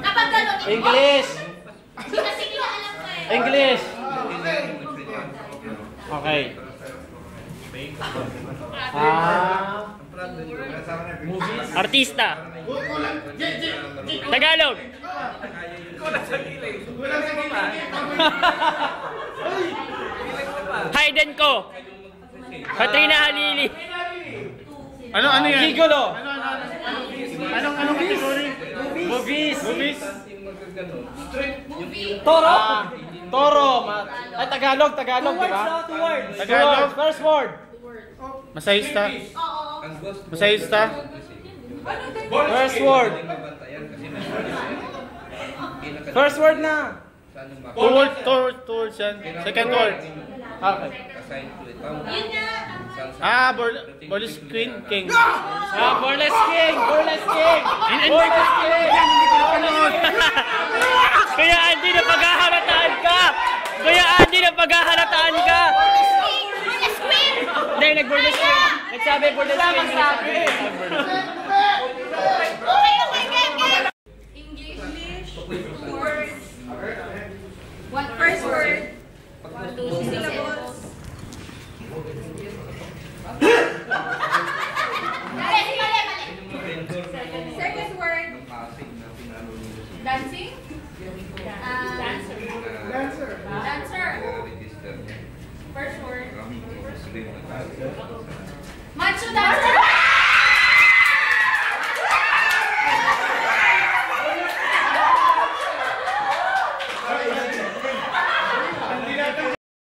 Kapag gano'n, English. kasi nila alam ko eh. English. Okay. Artista. Tagalog. Hayden ko. Katrina Halili. Ano yan? Gigolo. Anong category? Movies. Movie. Toro. Toro. Ay, Tagalog, di ba? Tagalog. First word. Masahista. Oo. Masahista. First word. First word na. Towards yan. Second word. Okay. Yun nga. Burlesque Queen King. Burlesque King. Burlesque King. Burlesque King. Kaya Andy, napaghahalataan ka. Burlesque Queen! Hindi, nag-burlesque King. Nagsabi burlesque King. Okay. English. Word. What first word? 2 syllables. Mali. Second word. Dancing? Dancer. First word. Macho dancer.